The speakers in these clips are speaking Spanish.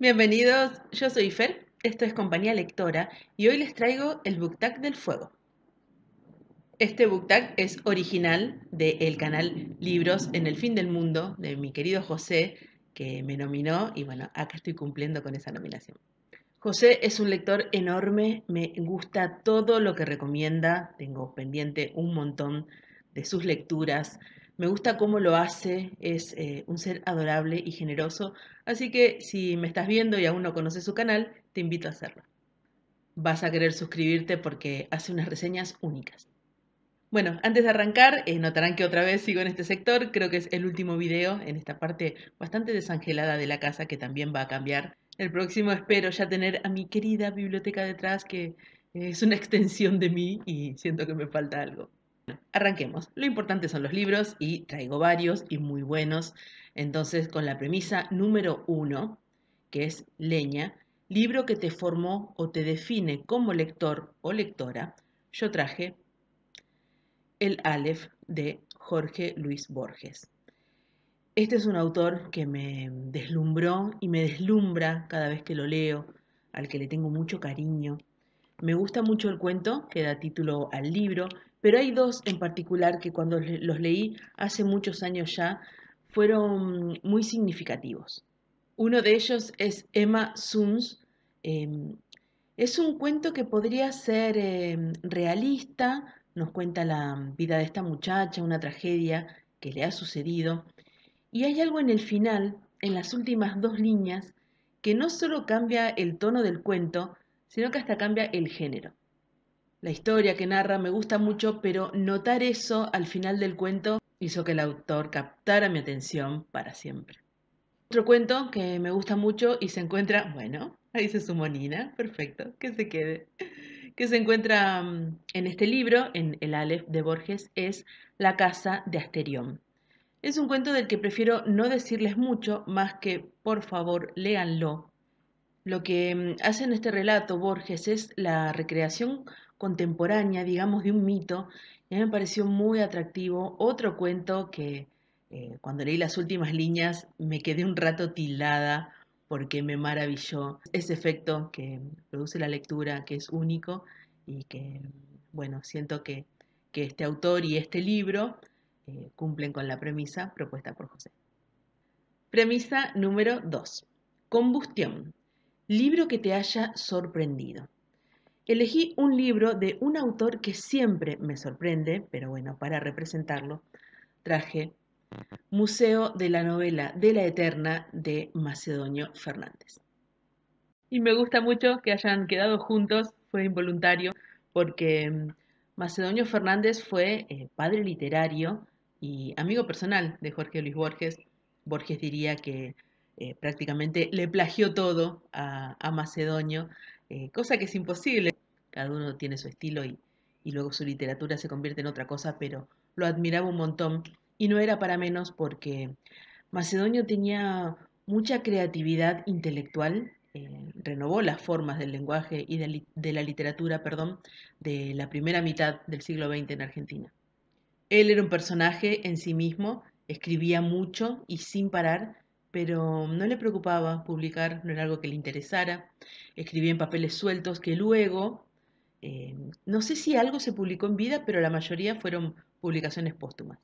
Bienvenidos, yo soy Fer, esto es Compañía Lectora y hoy les traigo el Book Tag del Fuego. Este Book Tag es original del canal Libros en el Fin del Mundo de mi querido José, que me nominó y bueno, acá estoy cumpliendo con esa nominación. José es un lector enorme, me gusta todo lo que recomienda, tengo pendiente un montón de sus lecturas, me gusta cómo lo hace, es un ser adorable y generoso, así que si me estás viendo y aún no conoces su canal, te invito a hacerlo. Vas a querer suscribirte porque hace unas reseñas únicas. Bueno, antes de arrancar, notarán que otra vez sigo en este sector, creo que es el último video en esta parte bastante desangelada de la casa que también va a cambiar. El próximo espero ya tener a mi querida biblioteca detrás, que es una extensión de mí y siento que me falta algo. Arranquemos. Lo importante son los libros y traigo varios y muy buenos. Entonces, con la premisa número 1, que es Leña, libro que te formó o te define como lector o lectora, yo traje El Aleph de Jorge Luis Borges. Este es un autor que me deslumbró y me deslumbra cada vez que lo leo, al que le tengo mucho cariño. Me gusta mucho el cuento que da título al libro, pero hay dos en particular que cuando los leí hace muchos años ya fueron muy significativos. Uno de ellos es Emma Suns. Es un cuento que podría ser realista, nos cuenta la vida de esta muchacha, una tragedia que le ha sucedido, y hay algo en el final, en las últimas dos líneas, que no solo cambia el tono del cuento, sino que hasta cambia el género. La historia que narra me gusta mucho, pero notar eso al final del cuento hizo que el autor captara mi atención para siempre. Otro cuento que me gusta mucho y se encuentra, bueno, ahí se sumó Nina, perfecto, que se quede, que se encuentra en este libro, en El Aleph de Borges, es La casa de Asterión. Es un cuento del que prefiero no decirles mucho, más que por favor léanlo. Lo que hace en este relato Borges es la recreación contemporánea, digamos, de un mito, y a mí me pareció muy atractivo. Otro cuento que cuando leí las últimas líneas me quedé un rato tildada porque me maravilló ese efecto que produce la lectura, que es único y que, bueno, siento que este autor y este libro cumplen con la premisa propuesta por José. Premisa número 2. Combustión. Libro que te haya sorprendido. Elegí un libro de un autor que siempre me sorprende, pero bueno, para representarlo, traje Museo de la Novela de la Eterna de Macedonio Fernández. Y me gusta mucho que hayan quedado juntos, fue involuntario, porque Macedonio Fernández fue padre literario y amigo personal de Jorge Luis Borges. Borges diría que prácticamente le plagió todo a Macedonio, cosa que es imposible. Cada uno tiene su estilo y luego su literatura se convierte en otra cosa, pero lo admiraba un montón y no era para menos porque Macedonio tenía mucha creatividad intelectual, renovó las formas del lenguaje y de la literatura, perdón, de la primera mitad del siglo XX en Argentina. Él era un personaje en sí mismo, escribía mucho y sin parar, pero no le preocupaba publicar, no era algo que le interesara, escribía en papeles sueltos que luego, no sé si algo se publicó en vida, pero la mayoría fueron publicaciones póstumas.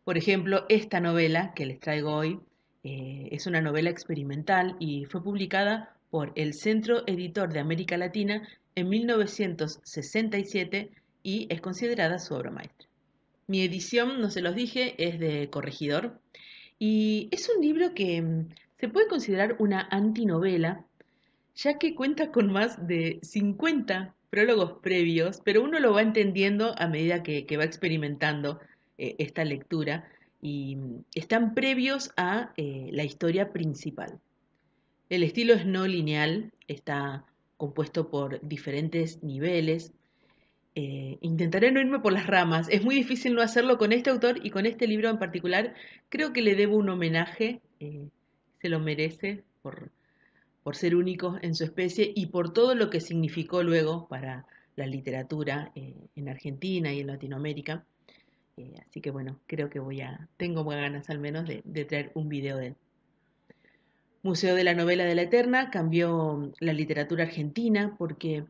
Por ejemplo, esta novela que les traigo hoy es una novela experimental y fue publicada por el Centro Editor de América Latina en 1967 y es considerada su obra maestra. Mi edición, no se los dije, es de Corregidor y es un libro que se puede considerar una antinovela, ya que cuenta con más de 50 prólogos previos, pero uno lo va entendiendo a medida que va experimentando esta lectura y están previos a la historia principal. El estilo es no lineal, está compuesto por diferentes niveles. Intentaré no irme por las ramas, es muy difícil no hacerlo con este autor y con este libro en particular. Creo que le debo un homenaje, se lo merece por ser único en su especie y por todo lo que significó luego para la literatura en Argentina y en Latinoamérica. Así que bueno, creo que tengo buenas ganas al menos de traer un video de él. Museo de la Novela de la Eterna cambió la literatura argentina porque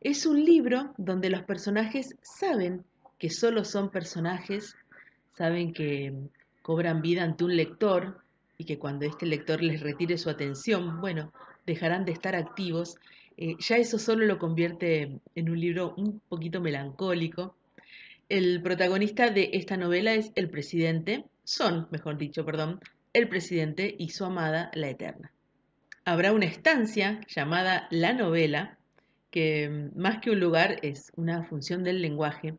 es un libro donde los personajes saben que solo son personajes, saben que cobran vida ante un lector y que cuando este lector les retire su atención, bueno, dejarán de estar activos. Ya eso solo lo convierte en un libro un poquito melancólico. El protagonista de esta novela es el presidente, mejor dicho, perdón, el presidente y su amada, la Eterna. Habrá una estancia llamada La Novela, que más que un lugar es una función del lenguaje,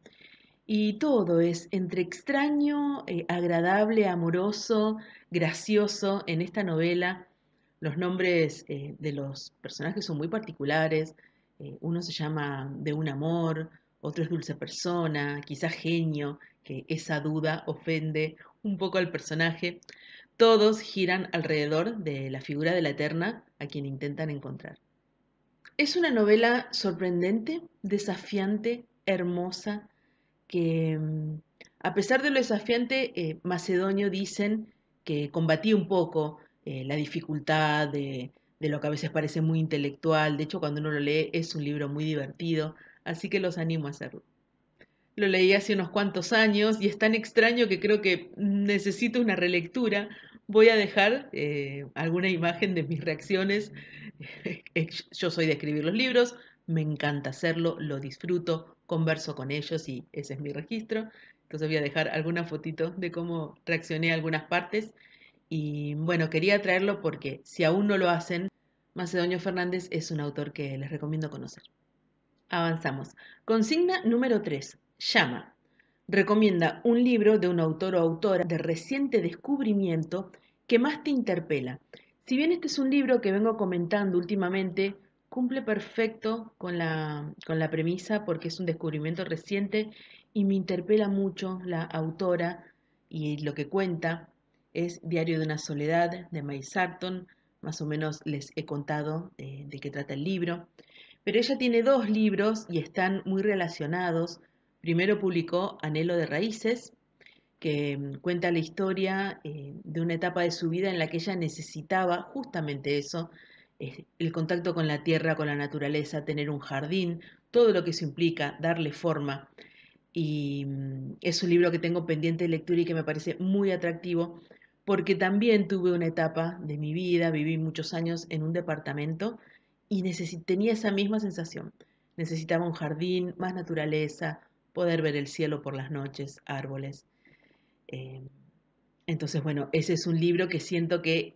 y todo es entre extraño, agradable, amoroso, gracioso en esta novela. Los nombres de los personajes son muy particulares. Uno se llama De un amor, otro es dulce persona, quizás genio, que esa duda ofende un poco al personaje. Todos giran alrededor de la figura de la Eterna a quien intentan encontrar. Es una novela sorprendente, desafiante, hermosa, que a pesar de lo desafiante, Macedonio dicen que combatía un poco la dificultad de lo que a veces parece muy intelectual. De hecho, cuando uno lo lee es un libro muy divertido, así que los animo a hacerlo. Lo leí hace unos cuantos años y es tan extraño que creo que necesito una relectura. Voy a dejar alguna imagen de mis reacciones. Yo soy de escribir los libros, me encanta hacerlo, lo disfruto, converso con ellos y ese es mi registro. Entonces voy a dejar alguna fotito de cómo reaccioné a algunas partes. Y bueno, quería traerlo porque si aún no lo hacen, Macedonio Fernández es un autor que les recomiendo conocer. Avanzamos. Consigna número 3. Llama. Recomienda un libro de un autor o autora de reciente descubrimiento que más te interpela. Si bien este es un libro que vengo comentando últimamente, cumple perfecto con la premisa porque es un descubrimiento reciente y me interpela mucho la autora y lo que cuenta es Diario de una soledad de May Sarton. Más o menos les he contado de qué trata el libro. Pero ella tiene dos libros y están muy relacionados. Primero publicó Anhelo de Raíces, que cuenta la historia de una etapa de su vida en la que ella necesitaba justamente eso, el contacto con la tierra, con la naturaleza, tener un jardín, todo lo que eso implica, darle forma. Y es un libro que tengo pendiente de lectura y que me parece muy atractivo porque también tuve una etapa de mi vida, viví muchos años en un departamento y tenía esa misma sensación. Necesitaba un jardín, más naturaleza, poder ver el cielo por las noches, árboles. Eh, entonces, bueno, ese es un libro que siento que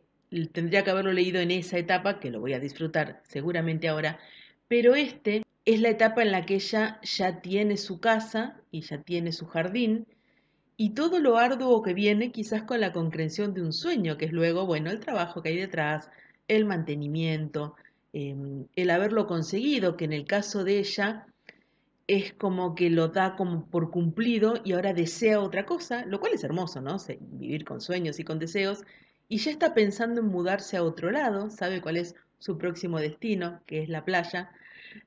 tendría que haberlo leído en esa etapa, que lo voy a disfrutar seguramente ahora, pero este es la etapa en la que ella ya tiene su casa y ya tiene su jardín y todo lo arduo que viene quizás con la concreción de un sueño, que es luego, bueno, el trabajo que hay detrás, el mantenimiento, el haberlo conseguido, que en el caso de ella es como que lo da como por cumplido y ahora desea otra cosa, lo cual es hermoso, ¿no? Vivir con sueños y con deseos, y ya está pensando en mudarse a otro lado, sabe cuál es su próximo destino, que es la playa.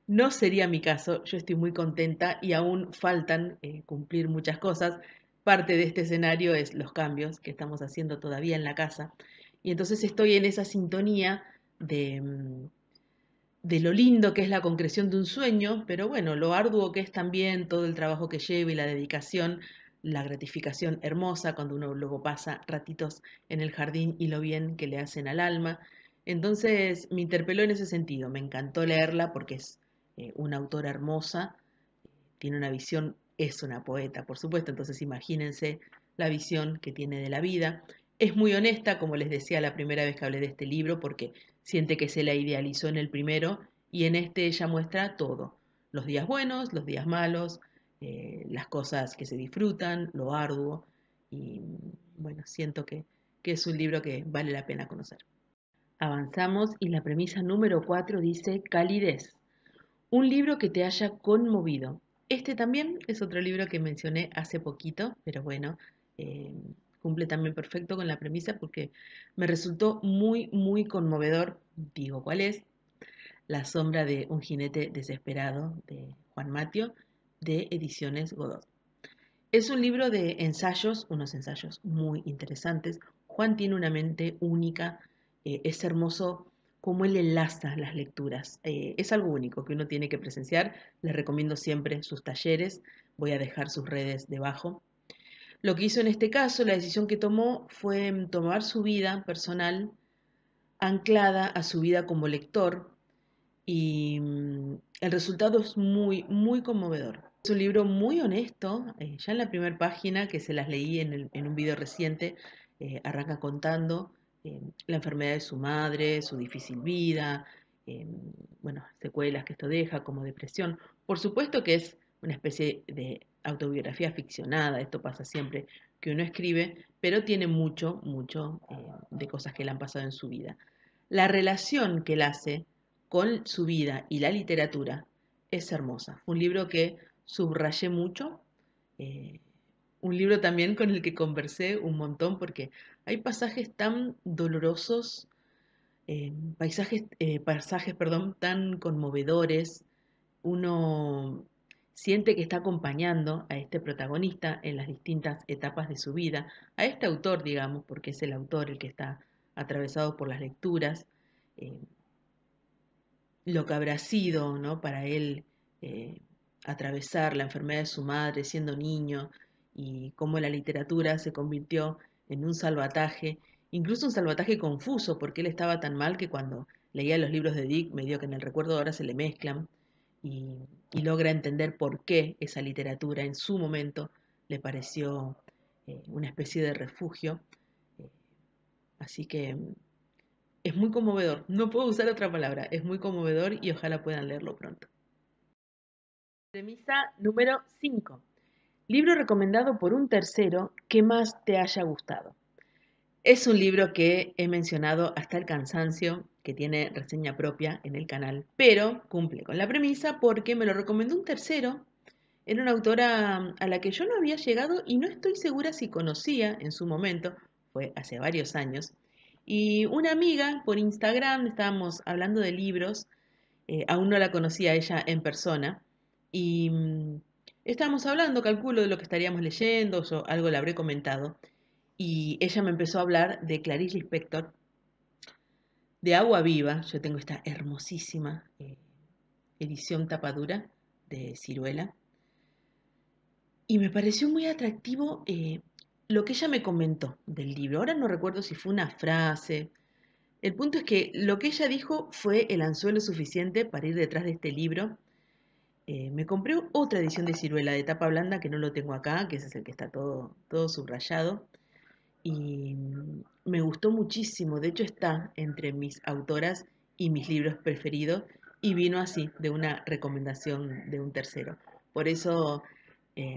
No sería mi caso, yo estoy muy contenta y aún faltan cumplir muchas cosas. Parte de este escenario es los cambios que estamos haciendo todavía en la casa. Y entonces estoy en esa sintonía de lo lindo que es la concreción de un sueño, pero bueno, lo arduo que es también todo el trabajo que lleva y la dedicación, la gratificación hermosa cuando uno luego pasa ratitos en el jardín y lo bien que le hacen al alma. Entonces me interpeló en ese sentido, me encantó leerla porque es una autora hermosa, tiene una visión, es una poeta, por supuesto, entonces imagínense la visión que tiene de la vida. Es muy honesta, como les decía la primera vez que hablé de este libro, porque siente que se la idealizó en el primero y en este ella muestra todo, los días buenos, los días malos, las cosas que se disfrutan, lo arduo y bueno, siento que es un libro que vale la pena conocer. Avanzamos y la premisa número 4 dice calidez. Un libro que te haya conmovido. Este también es otro libro que mencioné hace poquito, pero bueno, eh, cumple también perfecto con la premisa porque me resultó muy, muy conmovedor. Digo, ¿cuál es? La sombra de un jinete desesperado de Juan Matio, de Ediciones Godot. Es un libro de ensayos, unos ensayos muy interesantes. Juan tiene una mente única Es hermoso cómo él enlaza las lecturas. Es algo único que uno tiene que presenciar. Les recomiendo siempre sus talleres. Voy a dejar sus redes debajo. Lo que hizo en este caso, la decisión que tomó fue tomar su vida personal anclada a su vida como lector y el resultado es muy, muy conmovedor. Es un libro muy honesto, ya en la primera página, que se las leí en un video reciente, arranca contando la enfermedad de su madre, su difícil vida, eh, bueno, secuelas que esto deja, como depresión. Por supuesto que es una especie de autobiografía ficcionada, esto pasa siempre que uno escribe, pero tiene mucho, mucho de cosas que le han pasado en su vida. La relación que él hace con su vida y la literatura es hermosa. Fue un libro que subrayé mucho, eh, un libro también con el que conversé un montón porque hay pasajes tan dolorosos, pasajes, perdón, tan conmovedores. Uno siente que está acompañando a este protagonista en las distintas etapas de su vida, a este autor, digamos, porque es el autor el que está atravesado por las lecturas. eh, lo que habrá sido, ¿no? Para él eh, atravesar la enfermedad de su madre siendo niño y cómo la literatura se convirtió en un salvataje, incluso un salvataje confuso, porque él estaba tan mal que cuando leía los libros de Dick, medio que en el recuerdo ahora se le mezclan y, y logra entender por qué esa literatura en su momento le pareció una especie de refugio. Eh, Así que es muy conmovedor, no puedo usar otra palabra, es muy conmovedor y ojalá puedan leerlo pronto. Premisa número 5. Libro recomendado por un tercero que más te haya gustado. Es un libro que he mencionado hasta el cansancio, que tiene reseña propia en el canal, pero cumple con la premisa porque me lo recomendó un tercero. Era una autora a la que yo no había llegado y no estoy segura si conocía en su momento, fue hace varios años. Y una amiga por Instagram, estábamos hablando de libros, aún no la conocía ella en persona, y estábamos hablando, calculo, de lo que estaríamos leyendo, yo algo le habré comentado, y ella me empezó a hablar de Clarice Lispector, de Agua Viva. Yo tengo esta hermosísima edición tapadura de Ciruela, y me pareció muy atractivo lo que ella me comentó del libro. Ahora no recuerdo si fue una frase. El punto es que lo que ella dijo fue el anzuelo suficiente para ir detrás de este libro. Me compré otra edición de Ciruela de tapa blanda que no lo tengo acá, que ese es el que está todo, todo subrayado. Y me gustó muchísimo. De hecho, está entre mis autoras y mis libros preferidos. Y vino así, de una recomendación de un tercero. Por eso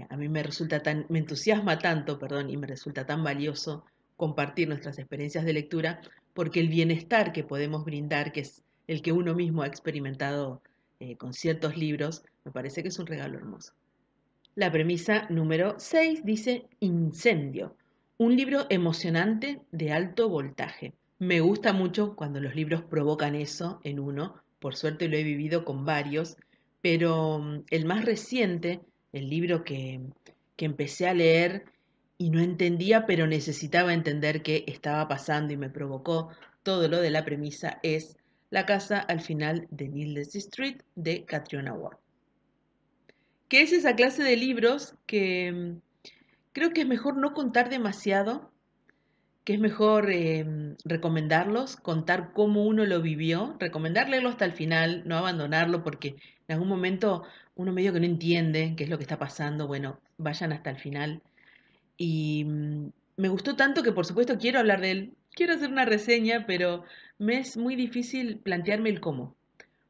a mí me entusiasma tanto, perdón, y me resulta tan valioso compartir nuestras experiencias de lectura, porque el bienestar que podemos brindar, que es el que uno mismo ha experimentado con ciertos libros, me parece que es un regalo hermoso. La premisa número 6 dice Incendio, un libro emocionante de alto voltaje. Me gusta mucho cuando los libros provocan eso en uno, por suerte lo he vivido con varios, pero el más reciente, el libro que empecé a leer y no entendía, pero necesitaba entender qué estaba pasando y me provocó todo lo de la premisa, es La casa al final de Needless Street de Catriona Ward, que es esa clase de libros que creo que es mejor no contar demasiado, que es mejor recomendarlos, contar cómo uno lo vivió, recomendar leerlo hasta el final, no abandonarlo porque en algún momento uno medio que no entiende qué es lo que está pasando. Bueno, vayan hasta el final. Y me gustó tanto que por supuesto quiero hablar de él, quiero hacer una reseña, pero me es muy difícil plantearme el cómo.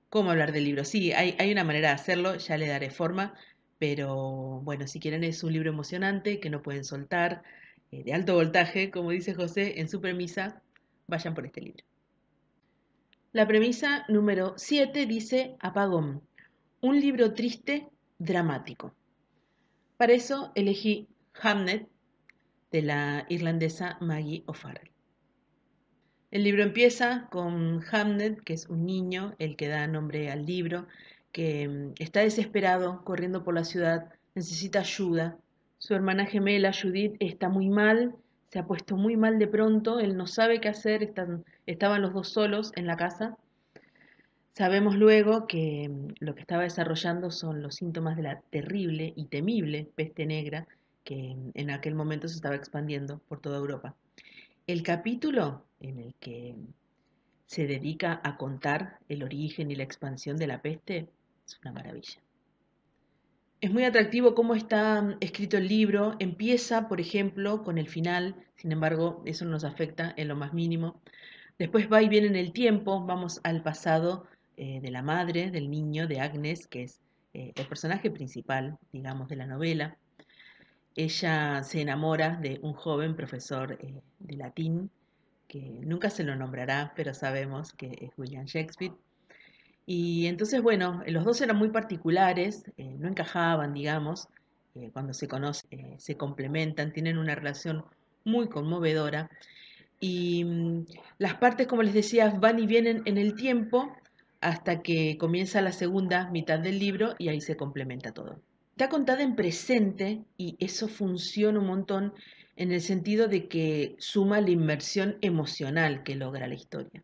¿Cómo hablar del libro? Sí, hay una manera de hacerlo, ya le daré forma, pero bueno, si quieren es un libro emocionante que no pueden soltar, de alto voltaje, como dice José en su premisa, vayan por este libro. La premisa número 7 dice Apagón, un libro triste, dramático. Para eso elegí Hamnet de la irlandesa Maggie O'Farrell. El libro empieza con Hamnet, que es un niño, el que da nombre al libro, que está desesperado, corriendo por la ciudad, necesita ayuda. Su hermana gemela, Judith, está muy mal, se ha puesto muy mal de pronto, él no sabe qué hacer, estaban los dos solos en la casa. Sabemos luego que lo que estaba desarrollando son los síntomas de la terrible y temible peste negra que en aquel momento se estaba expandiendo por toda Europa. El capítulo en el que se dedica a contar el origen y la expansión de la peste es una maravilla. Es muy atractivo cómo está escrito el libro. Empieza, por ejemplo, con el final, sin embargo, eso no nos afecta en lo más mínimo. Después va y viene en el tiempo, vamos al pasado de la madre, del niño, de Agnes, que es el personaje principal, digamos, de la novela. Ella se enamora de un joven profesor de latín, que nunca se lo nombrará, pero sabemos que es William Shakespeare. Y entonces, bueno, los dos eran muy particulares, no encajaban, digamos, cuando se conocen, se complementan, tienen una relación muy conmovedora y las partes, como les decía, van y vienen en el tiempo hasta que comienza la segunda mitad del libro y ahí se complementa todo. Está contada en presente y eso funciona un montón en el sentido de que suma la inmersión emocional que logra la historia.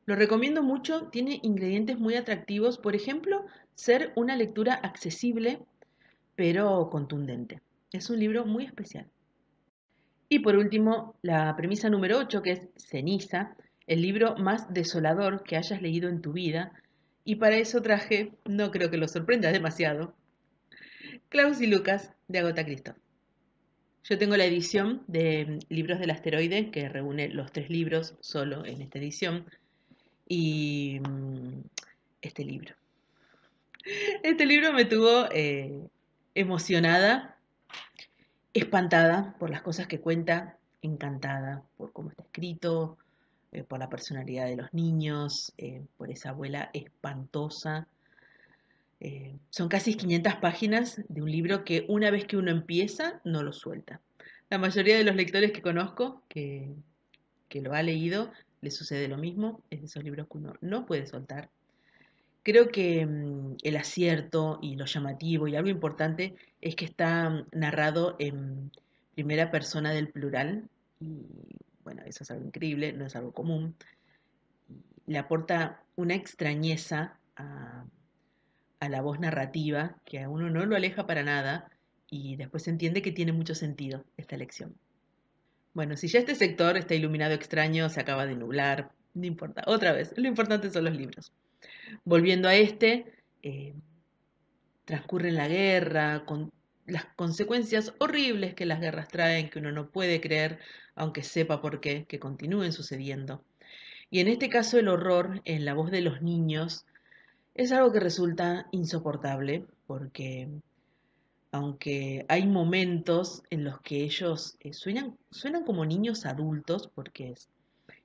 Lo recomiendo mucho, tiene ingredientes muy atractivos, por ejemplo, ser una lectura accesible pero contundente. Es un libro muy especial. Y por último, la premisa número 8, que es Ceniza, el libro más desolador que hayas leído en tu vida. Y para eso traje, no creo que lo sorprenda demasiado, Klaus y Lucas de Agatha Christie. Yo tengo la edición de Libros del Asteroide, que reúne los 3 libros solo en esta edición. Y este libro. Este libro me tuvo emocionada, espantada por las cosas que cuenta, encantada por cómo está escrito, por la personalidad de los niños, por esa abuela espantosa. Son casi 500 páginas de un libro que una vez que uno empieza, no lo suelta. La mayoría de los lectores que conozco, que lo ha leído, le sucede lo mismo. Es de esos libros que uno no puede soltar. Creo que el acierto y lo llamativo y algo importante es que está narrado en primera persona del plural y bueno, eso es algo increíble, no es algo común. Le aporta una extrañeza a la voz narrativa que a uno no lo aleja para nada y después se entiende que tiene mucho sentido esta elección. Bueno, si ya este sector está iluminado extraño, se acaba de nublar, no importa, otra vez, lo importante son los libros. Volviendo a este, eh, transcurre en la guerra, con las consecuencias horribles que las guerras traen, que uno no puede creer, aunque sepa por qué, que continúen sucediendo. Y en este caso el horror en la voz de los niños es algo que resulta insoportable, porque aunque hay momentos en los que ellos suenan como niños adultos, porque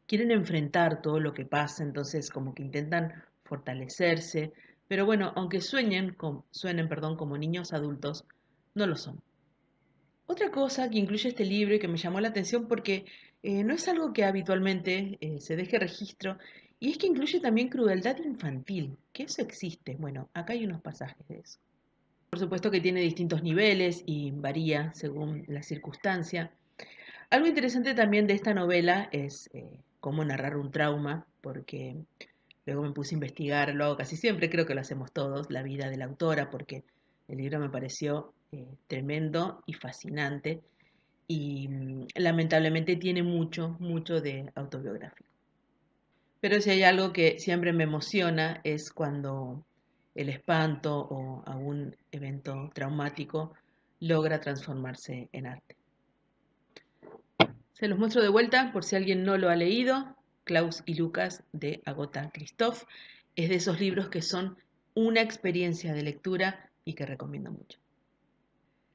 quieren enfrentar todo lo que pasa, entonces como que intentan fortalecerse, pero bueno, aunque suenen, perdón, como niños adultos, no lo son. Otra cosa que incluye este libro y que me llamó la atención porque no es algo que habitualmente se deje registro, y es que incluye también crueldad infantil, que eso existe. Bueno, acá hay unos pasajes de eso. Por supuesto que tiene distintos niveles y varía según la circunstancia. Algo interesante también de esta novela es cómo narrar un trauma, porque luego me puse a investigar, lo hago casi siempre, creo que lo hacemos todos, la vida de la autora, porque el libro me pareció tremendo y fascinante y lamentablemente tiene mucho, mucho de autobiográfico. Pero si hay algo que siempre me emociona es cuando el espanto o algún evento traumático logra transformarse en arte. Se los muestro de vuelta por si alguien no lo ha leído. Klaus y Lucas de Agatha Christie. Es de esos libros que son una experiencia de lectura y que recomiendo mucho.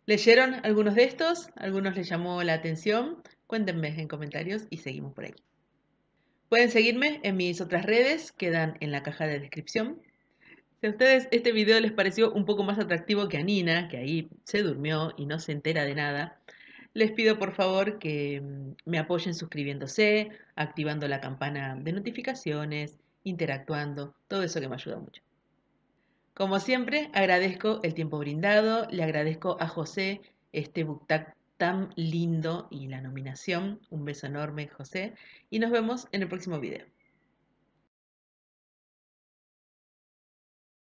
¿Leyeron algunos de estos? ¿Algunos les llamó la atención? Cuéntenme en comentarios y seguimos por ahí. Pueden seguirme en mis otras redes, quedan en la caja de descripción. Si a ustedes este video les pareció un poco más atractivo que a Nina, que ahí se durmió y no se entera de nada, les pido por favor que me apoyen suscribiéndose, activando la campana de notificaciones, interactuando, todo eso que me ayuda mucho. Como siempre, agradezco el tiempo brindado, le agradezco a José este book tag tan lindo y la nominación. Un beso enorme, José, y nos vemos en el próximo video.